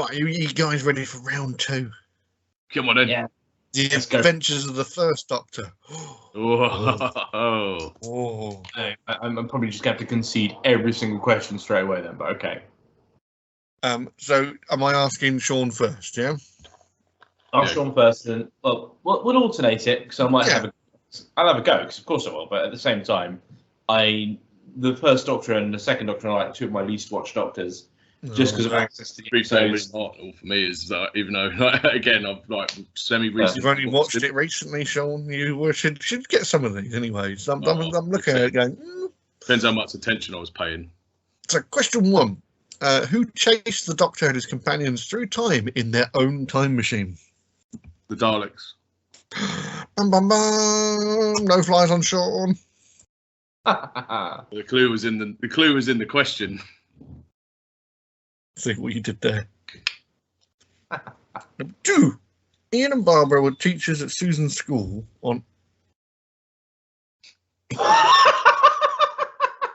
Right, you guys ready for round 2? Come on then. Yeah. The Adventures of the First Doctor. Oh. Oh. I'm probably just going to have to concede every single question straight away then, but okay. So am I asking Sean first, yeah? Ask Sean first, then. Well, we'll alternate it because I might I'll have a go because of course I will. But at the same time, the First Doctor and the Second Doctor are like 2 of my least watched Doctors, just because of access to the episodes. William Hartnell for me is even though again I've like semi-recently. You've only watched it recently, Sean. You should get some of these anyway. So I'm looking at it going. Depends how much attention I was paying. So question 1: who chased the Doctor and his companions through time in their own time machine? The Daleks. Bum, bum, bum. No flies on Sean. The clue was in the question. See what you did there. Number 2: Ian and Barbara were teachers at Susan's school on.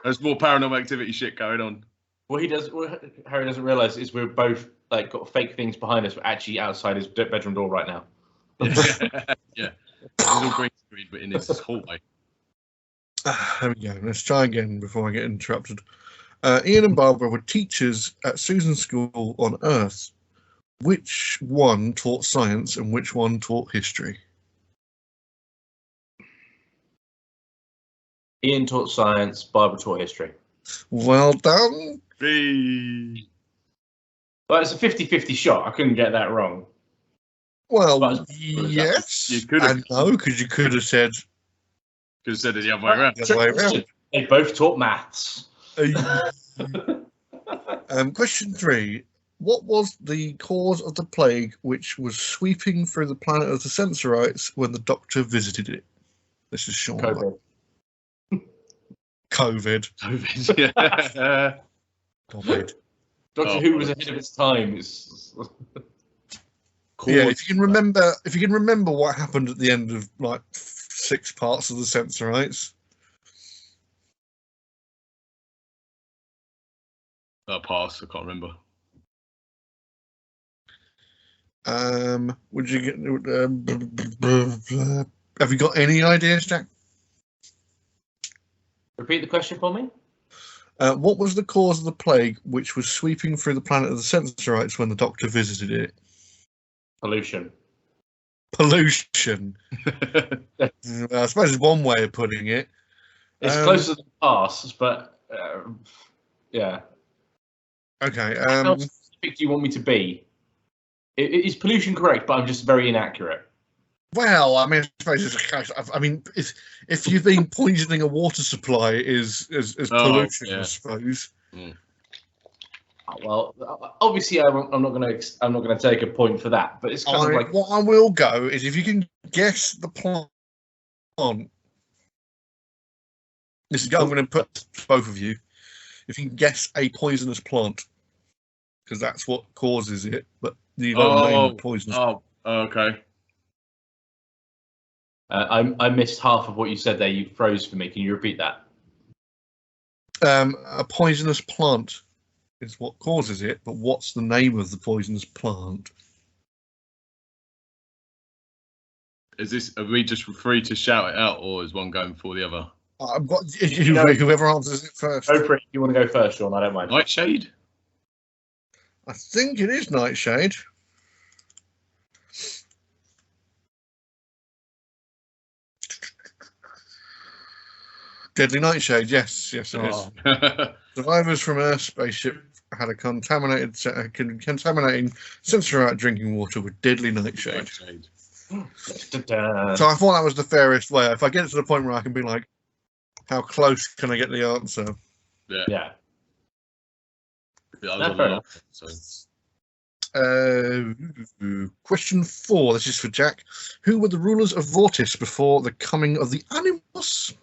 There's more paranormal activity shit going on. What Harry doesn't realise is we're both like got fake things behind us. We're actually outside his bedroom door right now. Yeah. It's all green screen, but in his hallway. There we go. Let's try again before I get interrupted. Ian and Barbara were teachers at Susan's school on Earth. Which one taught science and which one taught history? Ian taught science, Barbara taught history. Well done. Well, it's a 50-50 shot. I couldn't get that wrong. Well, yes. You could have. And no, because you could have said. Could have said it the other way around. The other way around. They both taught maths. Question 3. What was the cause of the plague which was sweeping through the planet of the Sensorites when the Doctor visited it? This is Sean. COVID. Yeah. COVID. Doctor Who was ahead of its time. Yeah, if you can remember what happened at the end of like 6 parts of the Sensorites. Pass. I can't remember. Would you get? Have you got any ideas, Jack? Repeat the question for me. What was the cause of the plague which was sweeping through the planet of the Sensorites when the Doctor visited it? Pollution. I suppose it's one way of putting it. It's closer than pass, but yeah. Okay. How specific do you want me to be? Is pollution correct? But I'm just very inaccurate. Well, I mean, I suppose it's a case. I mean, if you've been poisoning a water supply is pollution, yeah. I suppose. Mm. Well, obviously, I'm not going to take a point for that. But it's kind of like what I will go is if you can guess the plant. This is I'm going to put both of you. If you can guess a poisonous plant, because that's what causes it, but you don't name the poisonous. Oh, okay. I missed half of what you said there. You froze for me. Can you repeat that? A poisonous plant is what causes it, but what's the name of the poisonous plant? Are we just free to shout it out, or is one going for the other? I've got whoever answers it first. Go for it. You want to go first, Sean? I don't mind. Nightshade? I think it is Nightshade. Deadly Nightshade, yes, it is. Survivors from Earth spaceship had a contaminating sensorite drinking water with deadly nightshade. So I thought that was the fairest way. If I get to the point where I can be like, how close can I get the answer? Yeah. Question 4. This is for Jack. Who were the rulers of Vortis before the coming of the Animus?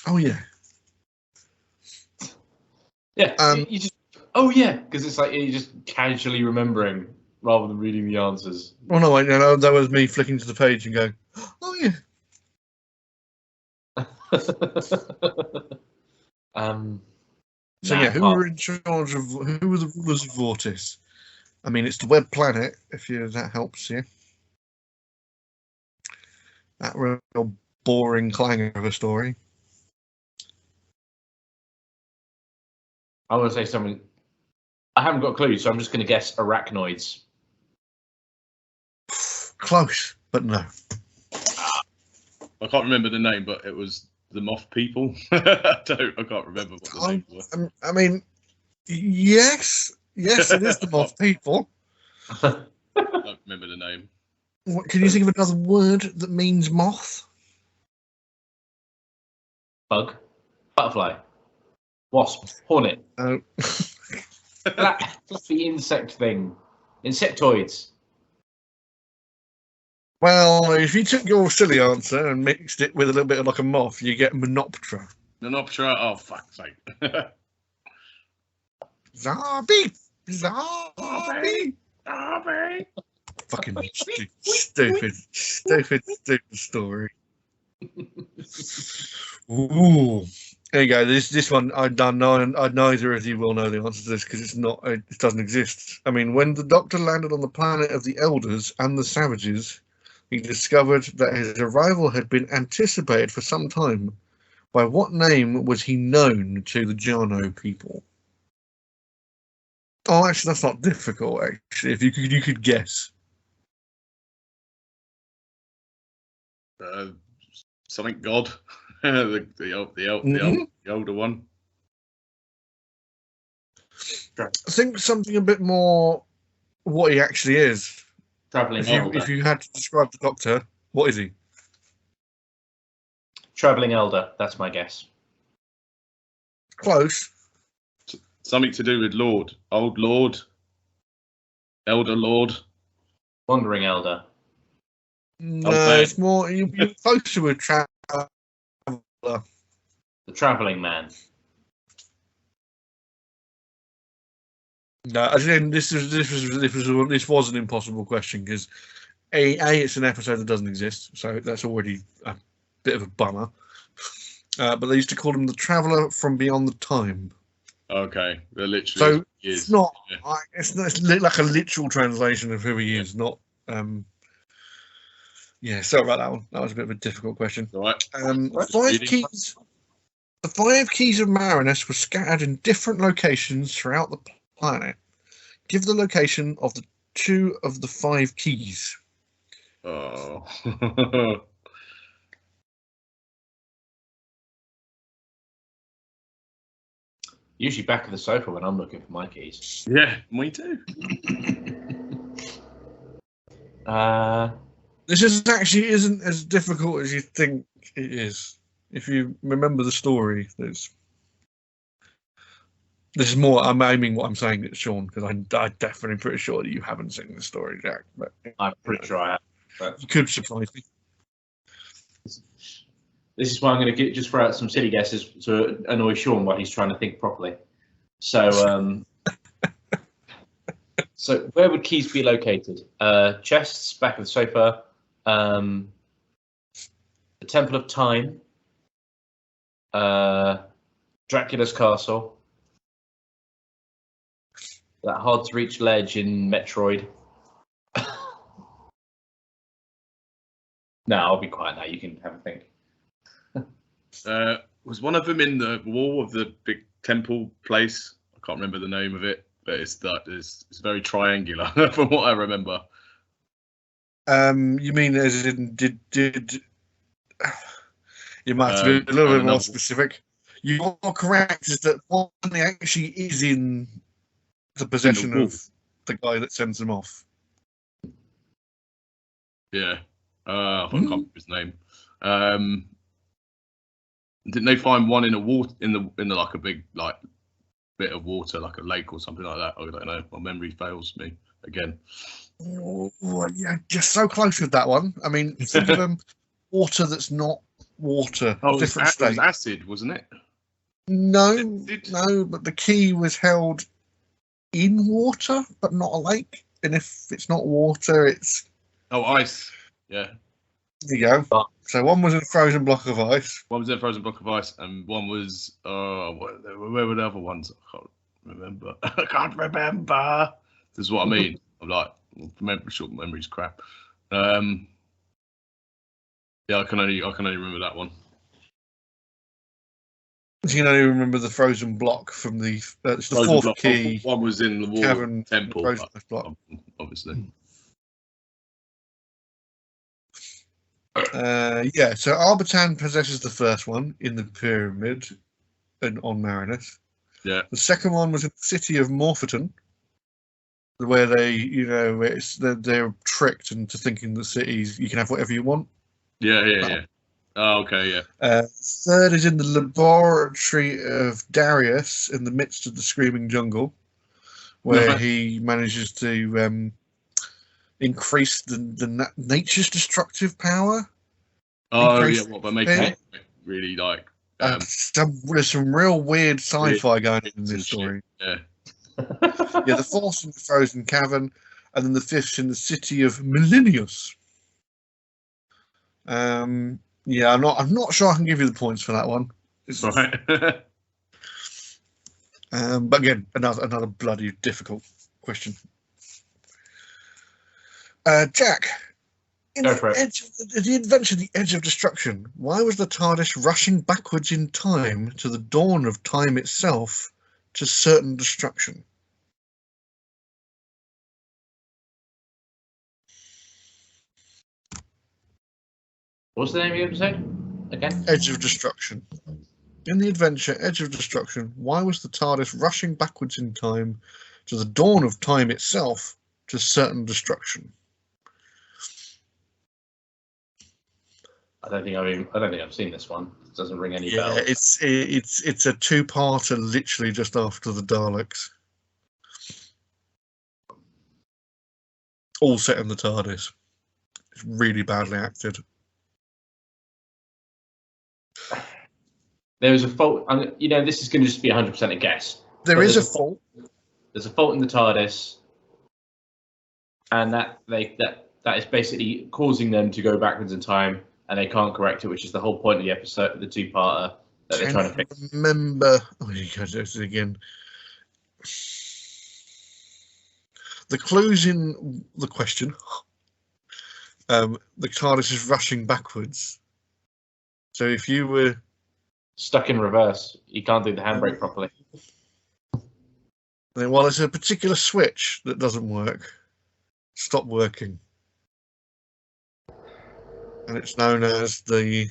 Oh yeah. Yeah. You just. Oh yeah, because it's like you're just casually remembering rather than reading the answers. Well, no, that was me flicking to the page and going, "Oh yeah." So yeah, who were in charge of? Who were the rulers of Vortis? I mean, it's the web planet. If that helps you. That real boring clanger of a story. I want to say something. I haven't got a clue, so I'm just going to guess arachnoids. Close, but no. I can't remember the name, but it was the Moth People. I can't remember what the name was. I mean, yes, it is the Moth People. I don't remember the name. What, can you think of another word that means moth? Bug, butterfly, wasp, hornet. Oh. Fluffy insect thing. Insectoids. Well, if you took your silly answer and mixed it with a little bit of like a moth, you get Monoptera. Monoptera? Oh, fuck's sake. Zarby! Fucking stupid story. Ooh. There you go. This one, neither of you will know the answer to this because it doesn't exist. I mean, when the Doctor landed on the planet of the Elders and the Savages, he discovered that his arrival had been anticipated for some time. By what name was he known to the Jarno people? Oh, actually, that's not difficult. Actually, if you could guess. Something God, the older one. I think something a bit more what he actually is. Traveling elder. If you had to describe the Doctor, what is he? Traveling elder. That's my guess. Close. Something to do with Lord, old Lord, elder Lord, wandering elder. No, it's more. You're close to a traveler. The traveling man. No, as in this was an impossible question because it's an episode that doesn't exist, so that's already a bit of a bummer. But they used to call him the Traveller from Beyond the Time. Okay, they're literally. So it's not. Yeah. It's like a literal translation of who he is, not. Yeah, sorry about that one. That was a bit of a difficult question. All right. 5 keys. The 5 keys of Marinus were scattered in different locations throughout the planet. Give the location of the 2 of the 5 keys. Oh. Usually back of the sofa when I'm looking for my keys. Yeah, me too. This isn't as difficult as you think it is. If you remember the story, this is more. I'm aiming what I'm saying at Sean because I'm definitely pretty sure that you haven't seen the story, Jack. But I'm pretty sure I have. But you could surprise me. This is why I'm going to just throw out some silly guesses to annoy Sean while he's trying to think properly. So, so where would keys be located? Chests, back of the sofa, the Temple of Time, Dracula's castle, that hard to reach ledge in Metroid. No, I'll be quiet now. You can have a think. Was one of them in the wall of the big temple place? I can't remember the name of it, but it's very triangular from what I remember. You mean as in did you might have to be a little bit more specific. You're correct, is that one actually is in the possession of the guy that sends them off. Yeah. I can't remember his name. Didn't they find one in a water in the like a big like bit of water, like a lake or something like that? I don't know. My memory fails me again. Oh, yeah, just so close with that one. I mean, think of water that's not water. Oh, different it was acid, wasn't it? No, but the key was held in water, but not a lake. And if it's not water, it's ice. Yeah. There you go. So one was in a frozen block of ice. One was in a frozen block of ice, and one was where were the other ones? I can't remember. I can't remember. This is what I mean. I'm like, short memory's crap. Yeah, I can only remember that one. Do you only remember the frozen block from the it's the fourth block. Key? One was in the Water Temple, block. Obviously. Yeah, so Arbitan possesses the first one in the pyramid and on Marinus. Yeah. The second one was in the city of Morpheton, where they're tricked into thinking the cities you can have whatever you want. Yeah. Oh, okay, yeah. Third is in the laboratory of Darius in the midst of the screaming jungle, where he manages to increase the nature's destructive power. Oh, yeah, what, by making it really like... there's some real weird sci-fi going on in this story. Yeah. Yeah, the fourth in the frozen cavern, and then the fifth in the city of Millennius. Yeah, I'm not sure I can give you the points for that one. Right. But again, another bloody difficult question. Jack, in the adventure, The Edge of Destruction, why was the TARDIS rushing backwards in time to the dawn of time itself to certain destruction? What's the name of the episode again? Edge of Destruction. In the adventure, Edge of Destruction, why was the TARDIS rushing backwards in time to the dawn of time itself to certain destruction? I don't think I've seen this one. It doesn't ring any bells. It's a two-parter, literally just after the Daleks. All set in the TARDIS. It's really badly acted. There is a fault. This is going to just be 100% a guess. There is a fault. There's a fault in the TARDIS, and that is basically causing them to go backwards in time, and they can't correct it, which is the whole point of the episode, the two-parter that they're trying to fix. Remember, you go do it again. The clues in the question. The TARDIS is rushing backwards. So if you were stuck in reverse, you can't do the handbrake properly. Well, there's a particular switch that doesn't work. Stop working. And it's known as the...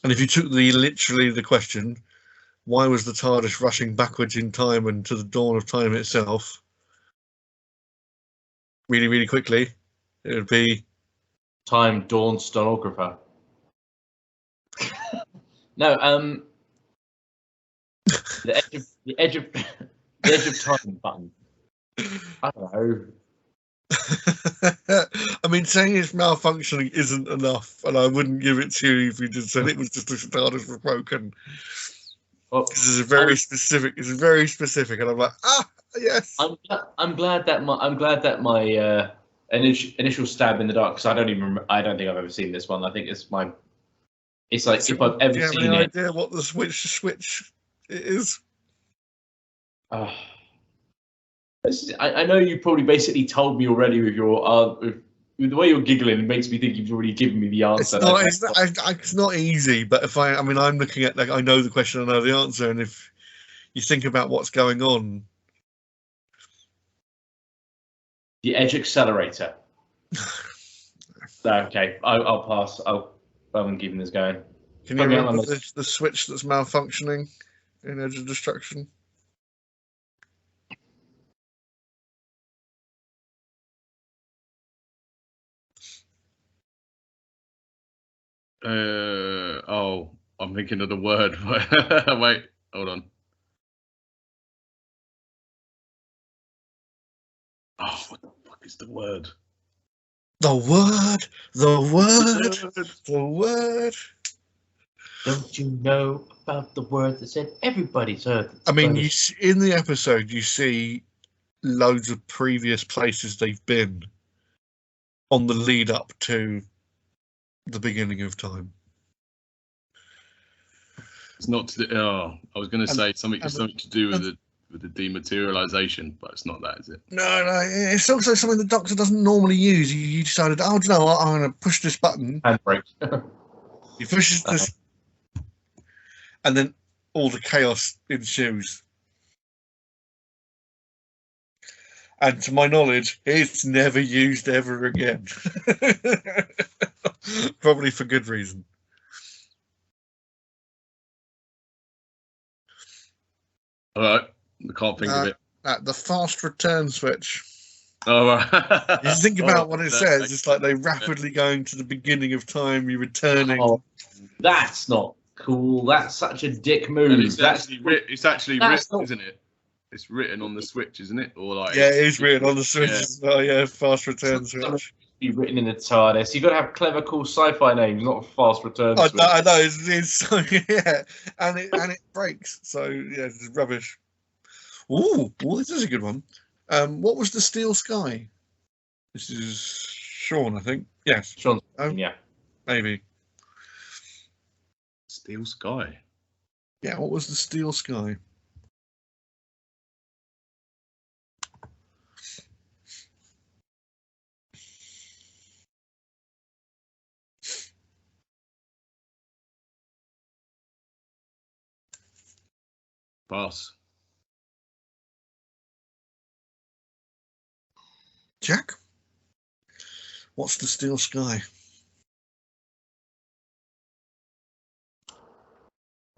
And if you took the question, why was the TARDIS rushing backwards in time and to the dawn of time itself? Really, really quickly, it would be... Time Dawn Stenographer. No, the edge of time button. I don't know. I mean, saying it's malfunctioning isn't enough, and I wouldn't give it to you if you just said it was just the TARDIS was broken. Well, this is very specific. It's very specific, and I'm like, yes. I'm glad that my initial stab in the dark, because I don't think I've ever seen this one. I think it's like if I've ever seen it. Do you have any idea what the switch is? I know you probably basically told me already with your with the way you're giggling. It makes me think you've already given me the answer. It's not easy, but if I'm looking at I know the question, I know the answer, and if you think about what's going on. The Edge Accelerator. Okay, I'll pass. I haven't given this going. Can you remember the switch that's malfunctioning in Edge of Destruction? I'm thinking of the word. Wait, hold on. Oh, what the fuck is the word? The word. Don't you know about the word that said everybody's heard? I mean, in the episode, you see loads of previous places they've been. on the lead up to the beginning of time. It's not to the, I was going to say something to do with the dematerialization, but it's not that, is it? No, it's also something the Doctor doesn't normally use. You decided, oh, do you know what? I'm going to push this button. Handbrake. He pushes this, and then all the chaos ensues. And to my knowledge, it's never used ever again. Probably for good reason. All right. I can't think of it. The fast return switch. Oh, right. You think about what it says. It's like they're rapidly going to the beginning of time. You're returning. Oh, that's not cool. That's such a dick move. And it's actually written, isn't it? It's written on the switch, isn't it? Or like yeah, it is written on the switch as well. Yeah, fast return switch. Be written in the TARDIS. You've got to have clever, cool sci-fi names, not a fast return switch. I know. It's so, yeah, and it breaks. So yeah, it's rubbish. Ooh, this is a good one. What was the Steel Sky? This is Sean, I think. Yes, Sean. Yeah, maybe. Steel Sky. Yeah, what was the Steel Sky? Pass. Jack? What's the Steel Sky?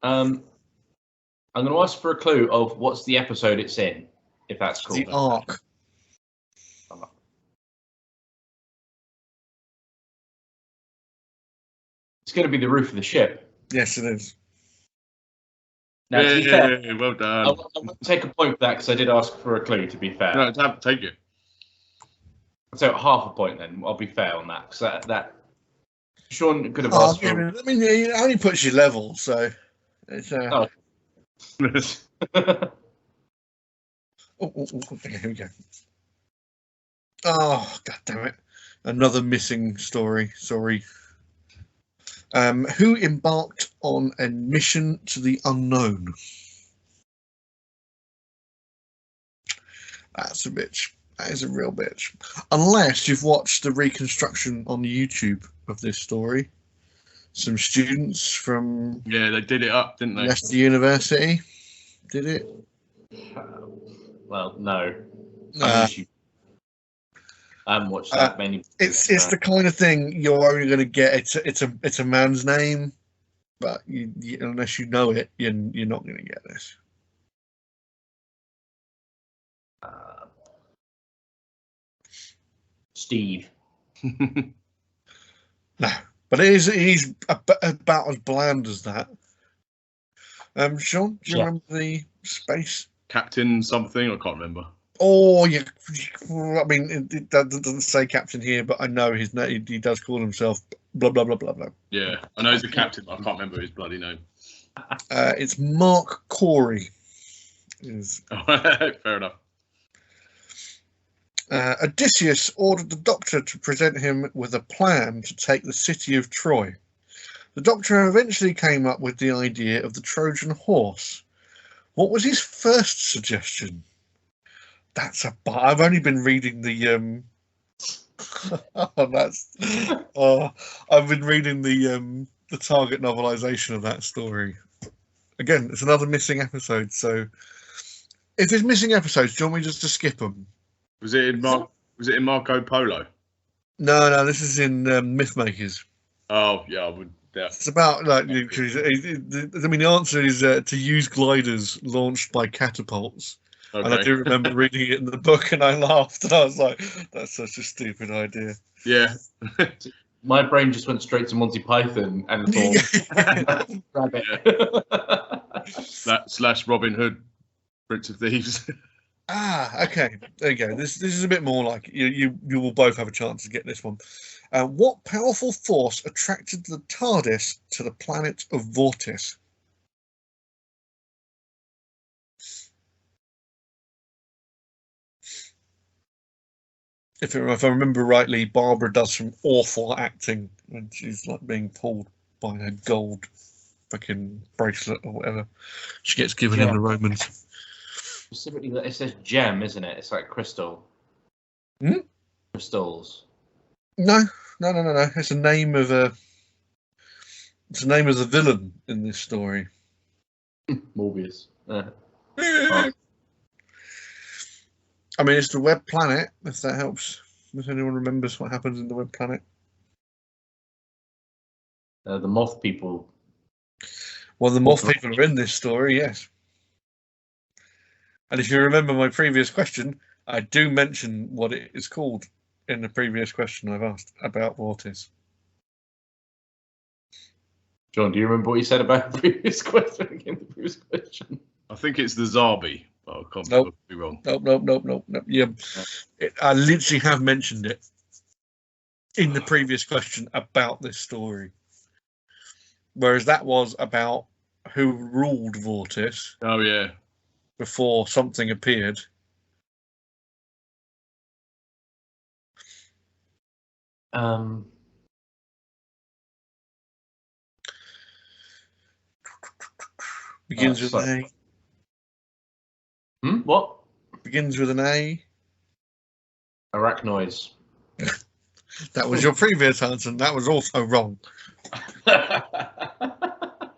I'm going to ask for a clue of what's the episode it's in, if that's cool. The Ark. It's going to be the roof of the ship. Yes, it is. Now, to be fair, well done. I won't take a point for that because I did ask for a clue, to be fair. No, take it. So half a point then. I'll be fair on that because that Sean could have asked for. I mean, it only puts you level, so it's. Oh. Okay, here we go. Oh, god damn it! Another missing story. Sorry. Who embarked on a mission to the unknown? That's a bitch. That is a real bitch. Unless you've watched the reconstruction on YouTube of this story. Some students from they did it up, didn't they? Leicester University did it. Well, no. I haven't watched that many. It's the kind of thing you're only going to get. It's a man's name, but you unless you know it, you're not going to get this. Steve. No, but he's about as bland as that. Sean, do you remember the space Captain something? I can't remember. Oh, yeah. I mean, it doesn't say captain here, but I know his name. He does call himself blah blah blah blah blah. Yeah, I know he's a captain, but I can't remember his bloody name. It's Mark Corey. Fair enough. Odysseus ordered the Doctor to present him with a plan to take the city of Troy. The Doctor eventually came up with the idea of the Trojan horse. What was his first suggestion? I've only been reading the I've been reading the Target novelization of that story. Again, it's another missing episode. So, if there's missing episodes, do you want me just to skip them? Was it in Marco Polo? No, this is in Mythmakers. Oh yeah, I would. Yeah. It's about like I mean, the answer is to use gliders launched by catapults. Okay. And I do remember reading it in the book, and I laughed, and I was like, "That's such a stupid idea." Yeah. My brain just went straight to Monty Python and thought, "Rabbit." Slash Robin Hood, Prince of Thieves. Okay. There you go. This is a bit more like you will both have a chance to get this one. What powerful force attracted the TARDIS to the planet of Vortis? if I remember rightly, Barbara does some awful acting when she's like being pulled by her gold fucking bracelet or whatever she gets given in the Romans. Specifically, it says gem, isn't it? It's like crystal. Crystals. No. It's the name of a. It's the name of the villain in this story. Morbius. I mean, it's the Web Planet, if that helps. If anyone remembers what happens in the Web Planet. The moth people. Well, the moth people are in this story, yes. And if you remember my previous question, I do mention what it is called in the previous question I've asked about Vortis. John, do you remember what you said about the previous question? I think it's the Zarbi, but I can't be wrong. Nope. Yeah, I literally have mentioned it in the previous question about this story. Whereas that was about who ruled Vortis. Oh, yeah. Before something appeared. Begins with an A. What? Begins with an A. Arachnoids. That was your previous answer, and that was also wrong.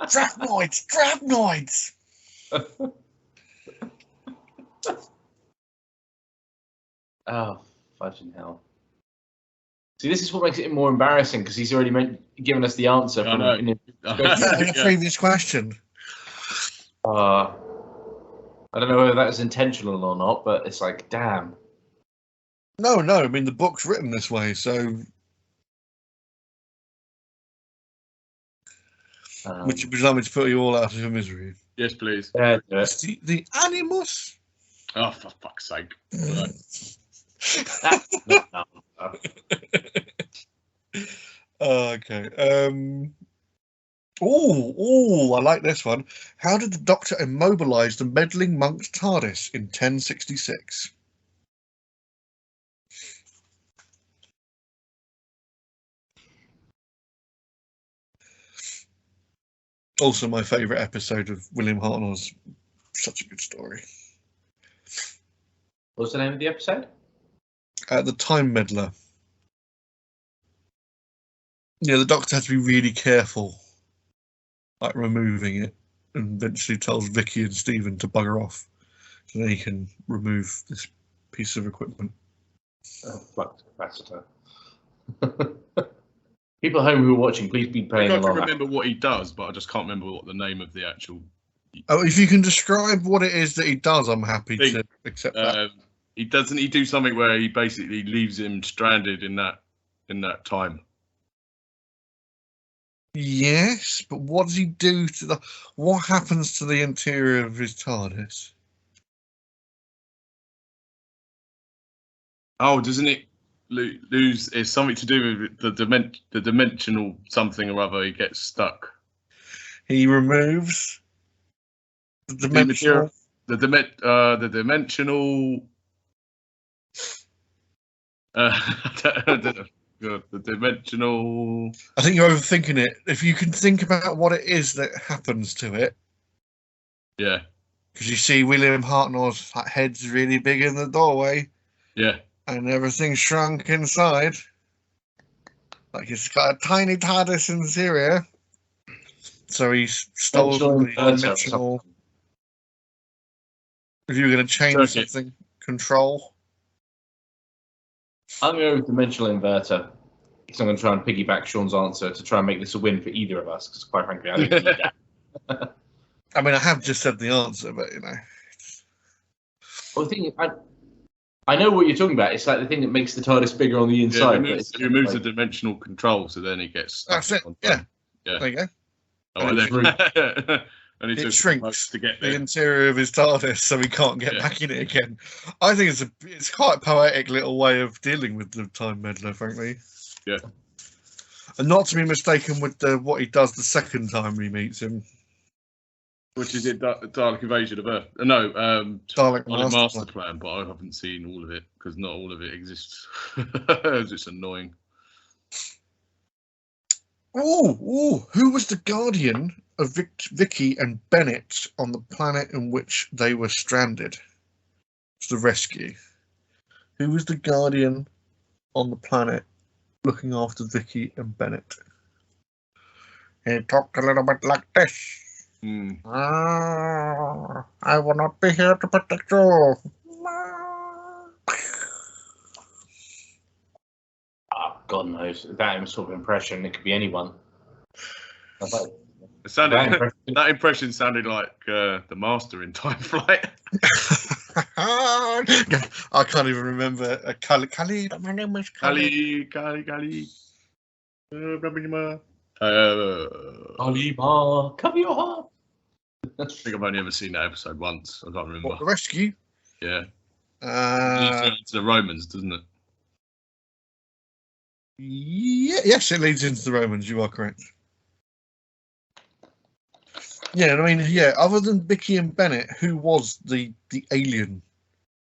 Drachnoids! Oh, fudging hell. See, this is what makes it more embarrassing, because he's already given us the answer from in the previous question. I don't know whether that was intentional or not, but it's like, damn. No, I mean, the book's written this way, so... Would you like me to put you all out of your misery? Yes, please. Yeah, it's the Animus. Oh, for fuck's sake. Okay. I like this one. How did the Doctor immobilize the meddling monk's TARDIS in 1066? Also, my favourite episode of William Hartnell's. Such a good story. What's the name of the episode? The Time Meddler. Yeah, the Doctor has to be really careful, like removing it, and eventually tells Vicky and Stephen to bugger off, so they can remove this piece of equipment. Flux capacitor. People at home who are watching, please be playing along. I can remember what he does, but I just can't remember what the name of the actual. Oh, if you can describe what it is that he does, I'm happy to accept that. He do something where he basically leaves him stranded in that time. Yes, but what does he do to what happens to the interior of his TARDIS? Oh, doesn't it lose? It's something to do with the dimensional something or other. He gets stuck. He removes the dimensional. The dimensional. The dimensional. I think you're overthinking it. If you can think about what it is that happens to it. Yeah. Because you see William Hartnell's head's really big in the doorway. Yeah. And everything's shrunk inside. Like it's got a tiny TARDIS interior. So he's stolen the dimensional. If you were going to change something, control. I'm going to go with dimensional inverter. Because I'm going to try and piggyback Sean's answer to try and make this a win for either of us. Because quite frankly, I don't need that. I mean, I have just said the answer, but you know. Well, the thing I know what you're talking about. It's like the thing that makes the TARDIS bigger on the inside. Yeah, it removes the dimensional control, so then it gets stuck. That's it. Yeah. There you go. And it shrinks to get there. The interior of his TARDIS, so he can't get back in it again. I think it's quite a poetic little way of dealing with the Time Meddler, frankly. Yeah. And not to be mistaken with what he does the second time he meets him. Which is it? Dalek Invasion of Earth? No, Dalek Master Plan. But I haven't seen all of it because not all of it exists. It's just annoying. Oh, who was the guardian of Vicky and Bennett on the planet in which they were stranded? It's the rescue. Who was the guardian on the planet looking after Vicky and Bennett? He talked a little bit like this. I will not be here to protect you. God knows. That sort of impression, it could be anyone. That impression sounded like the Master in Time Flight. I can't even remember. Kali, my name is Kali. Kali. Alima, cover your heart. I think I've only ever seen that episode once. I can't remember. What, the rescue? Yeah. It leads into the Romans, doesn't it? Yes, it leads into the Romans. You are correct. Yeah, I mean, other than Vicky and Bennett, who was the alien?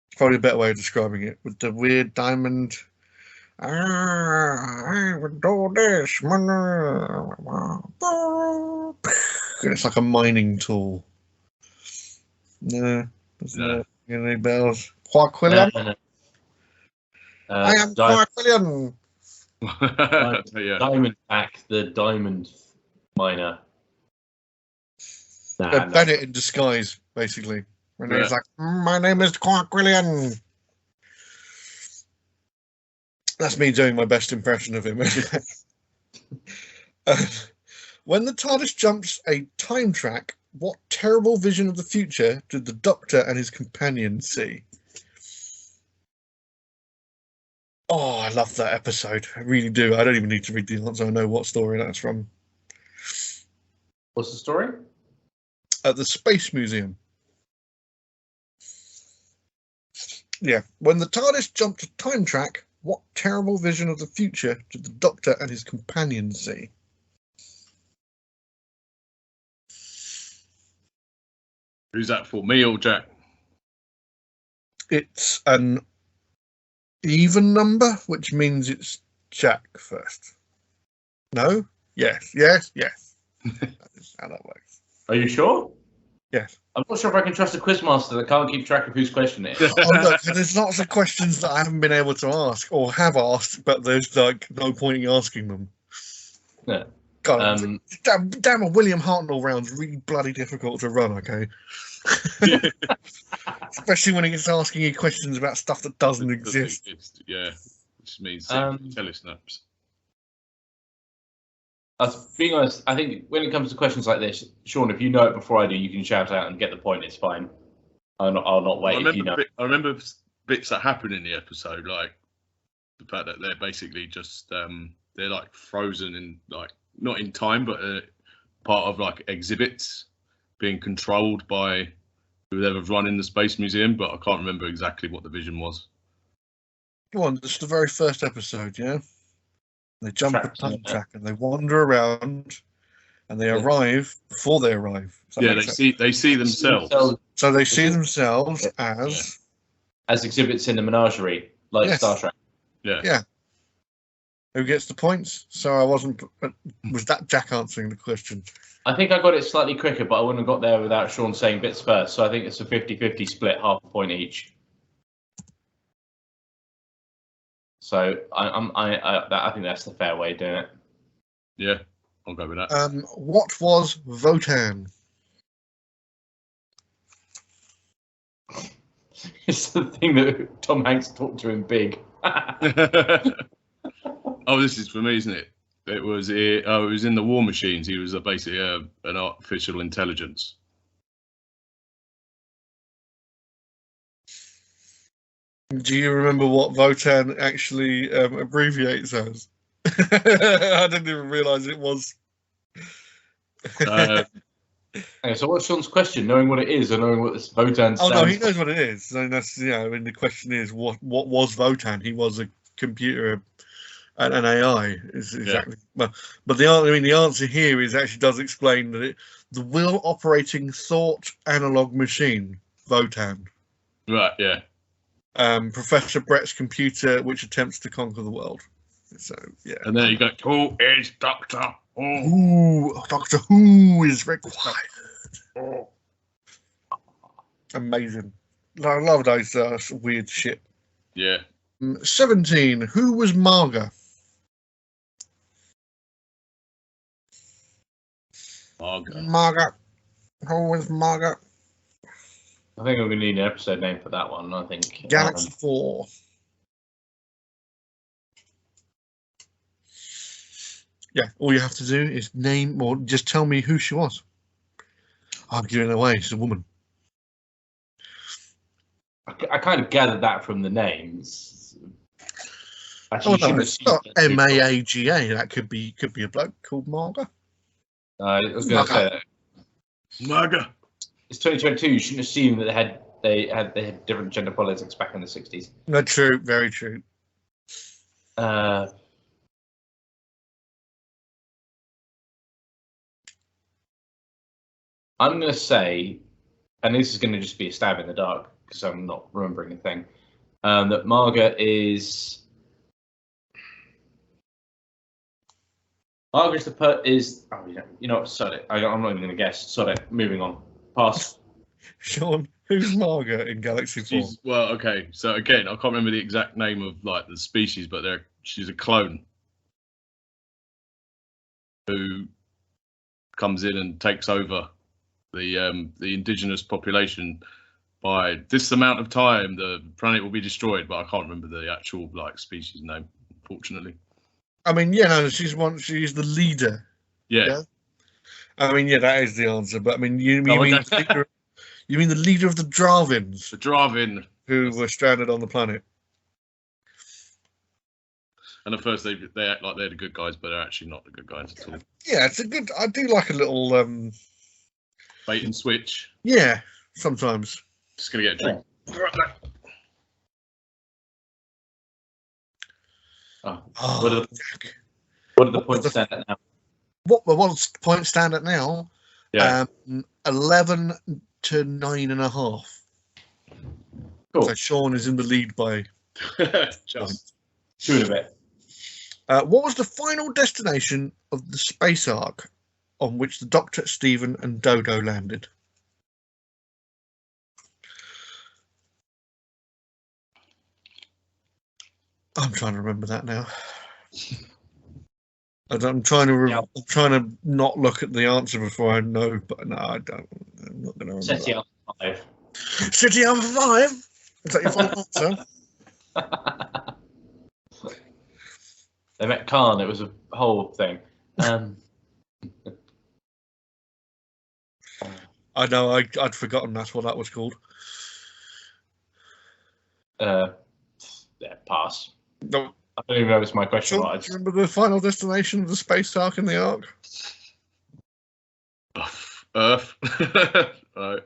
It's probably a better way of describing it, with the weird diamond. I would do this. It's like a mining tool. No, no. Any bells? Quaquillian? No. I am Quaquillian. Diamondback, the diamond miner. Bennett in disguise, basically. And he's like, my name is Quaquillian. That's me doing my best impression of him. When the TARDIS jumps a time track, what terrible vision of the future did the Doctor and his companion see? Oh, I love that episode. I really do. I don't even need to read the answer. I know what story that's from. What's the story? At the Space Museum. Yeah. When the TARDIS jumped a time track, what terrible vision of the future did the Doctor and his companion see? Who's that for, me or Jack? It's an even number, which means it's Jack first. No? Yes. That is how that works. Are you sure? Yes. I'm not sure if I can trust a quizmaster that can't keep track of whose question it is. Look, there's lots of questions that I haven't been able to ask or have asked, but there's like no point in asking them. Yeah. God, damn a William Hartnell round's really bloody difficult to run, okay? Especially when it gets asking you questions about stuff that doesn't exist. Yeah, which means telesnaps. Being honest, I think when it comes to questions like this, Sean, if you know it before I do, you can shout out and get the point. It's fine. I'll not wait if you know. I remember bits that happen in the episode, like the fact that they're basically just they're like frozen in like not in time, but part of like exhibits being controlled by whoever's running the Space Museum. But I can't remember exactly what the vision was. Go on, it's the very first episode, yeah. They jump a time track and they wander around, and they arrive before they arrive. Yeah, they see themselves. So they see themselves as exhibits in the menagerie, like Star Trek. Yeah. Who gets the points? So I wasn't. Was that Jack answering the question? I think I got it slightly quicker, but I wouldn't have got there without Sean saying bits first. So I think it's a 50-50 split, half a point each. So I think that's the fair way of doing it. Yeah, I'll go with that. What was Votan? It's the thing that Tom Hanks talked to in Big. Oh, this is for me, isn't it? It was in the War Machines. He was basically an artificial intelligence. Do you remember what Votan actually abbreviates as? I didn't even realise it was. Okay, so what's Sean's question? Knowing what it is or knowing what this Votan stands for? Oh, no, he knows what it is. So that's, I mean, the question is, what was Votan? He was a computer an AI is exactly. Yeah. But the answer here is actually does explain that the will operating thought analog machine, Votan. Right. Yeah. Professor Brett's computer, which attempts to conquer the world. So yeah. And then you go, who is Doctor Who? Ooh, Doctor Who is required. Oh. Amazing. I love those weird shit. Yeah. 17. Who was Marga? Marga. Who was Marga? I think we're going to need an episode name for that one. I think Galaxy 4. Yeah, all you have to do is name or just tell me who she was. I'm giving it away. She's a woman. I kind of gathered that from the names. Actually, no, it's not Maaga. That could be a bloke called Marga. I was going to say that. Marga. It's 2022. You shouldn't assume that they had different gender politics back in the 60s. No, true. Very true. I'm going to say, and this is going to just be a stab in the dark because I'm not remembering a thing, that Marga is oh, you know what, sorry, I'm not even going to guess. Sorry, moving on. Pass. Sean, who's Marga in Galaxy 4? Well, okay, so again, I can't remember the exact name of like the species, but she's a clone who comes in and takes over the indigenous population. By this amount of time, the planet will be destroyed, but I can't remember the actual like species name, unfortunately. I mean, yeah, no, she's the leader. Yeah. I mean, yeah, that is the answer. But I mean, you mean the leader of the Dravins? The Dravin, who were stranded on the planet. And at first they act like they're the good guys, but they're actually not the good guys at all. Yeah, it's a good. I do like a little bait and switch. Yeah, sometimes. Just gonna get a drink. What do the points stand at now? What the points stand at now? Yeah. 11 to 9.5. Cool. So Sean is in the lead by just 2 and a bit. What was the final destination of the space ark on which the Doctor, Stephen, and Dodo landed? I'm trying to remember that now. I'm trying to not look at the answer before I know, but no, I don't. I'm not going to remember. City Alpha 5. City Alpha 5? Is that your final answer? They met Khan. It was a whole thing. I know. I'd forgotten that's what that was called. Yeah, pass. No. I don't even know if it's my question. Do you remember the final destination of the space ark in the Ark? Earth. Right.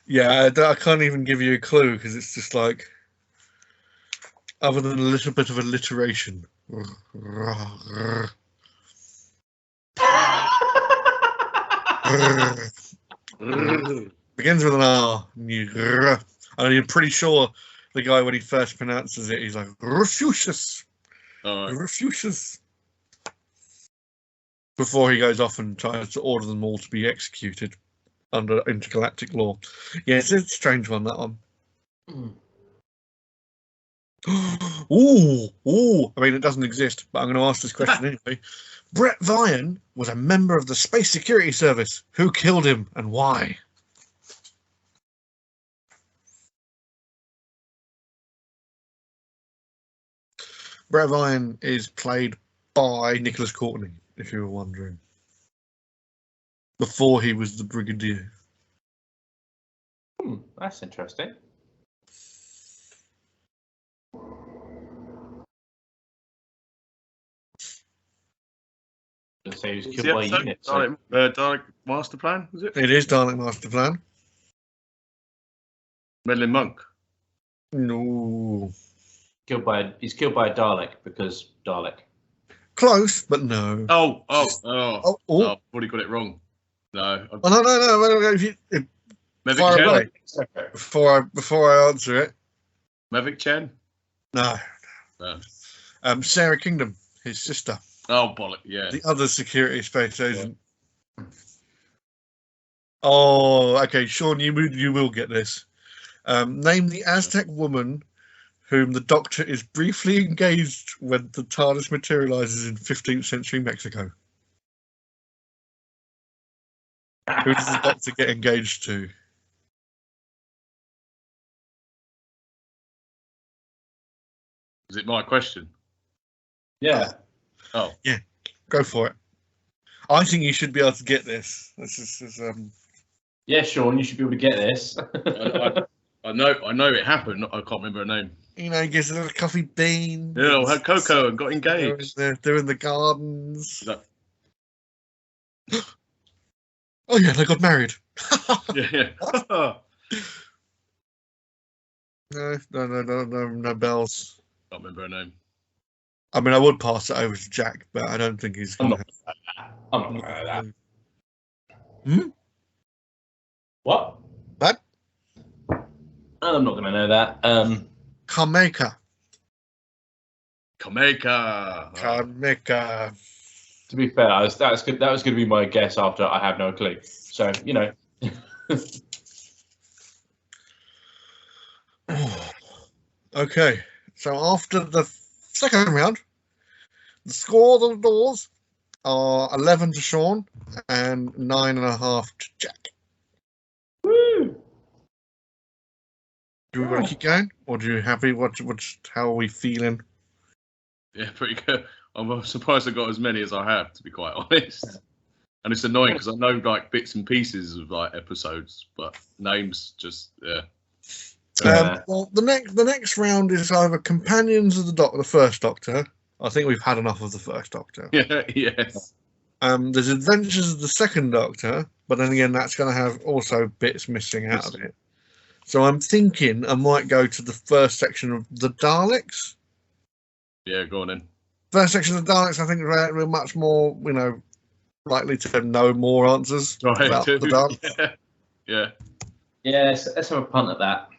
Yeah, I can't even give you a clue because it's just like, other than a little bit of alliteration. Begins with an R. And I'm pretty sure the guy, when he first pronounces it, he's like, Refucius. Refucius. Before he goes off and tries to order them all to be executed under intergalactic law. Yeah, it's a strange one, that one. Ooh. I mean, it doesn't exist, but I'm going to ask this question anyway. Brett Vian was a member of the Space Security Service. Who killed him and why? Brett Vian is played by Nicholas Courtney, if you were wondering. Before he was the Brigadier. That's interesting. So he was killed by unit. Dalek Master Plan, is it? It is Dalek Master Plan. Madeline Monk. No. He's killed by a Dalek because Dalek. Close, but no. Oh, I've already got it wrong. No. Oh, no. If fire away before I answer it. Mavic Chen? No. Sarah Kingdom, his sister. Oh, bollock, yeah. The other security space agent. Yeah. Oh, okay, Sean, you will get this. Name the Aztec woman whom the Doctor is briefly engaged when the TARDIS materializes in 15th century Mexico. Who does the Doctor get engaged to? Is it my question? Yeah. Oh. Yeah, go for it. I think you should be able to get this. Yeah, Sean, you should be able to get this. I know it happened. I can't remember her name. You know, he gives a little coffee bean. Yeah, I had Coco and got engaged. They're in the gardens. Oh yeah, they got married. Yeah. No bells. Can't remember her name. I mean, I would pass it over to Jack, but I don't think he's. I'm not going to know that. What? What? I'm not going to know that. Kameka. To be fair, that was going to be my guess after I have no clue. So, you know. Okay. So after the second round, the scores on the doors are 11 to Sean and 9.5 to Jack. Woo! Do we want to keep going, or do you happy? How are we feeling? Yeah, pretty good. I'm surprised I got as many as I have, to be quite honest. And it's annoying because I know like bits and pieces of like episodes, but names just Well, the next round is either Companions of the First Doctor. I think we've had enough of the First Doctor. Yeah, yes. There's Adventures of the Second Doctor, but then again, that's going to have also bits missing out of it. So I'm thinking I might go to the first section of the Daleks. Yeah, go on then. First section of the Daleks, I think we're much more, likely to know more answers about the Daleks. Yeah. Yeah, let's have a punt at that.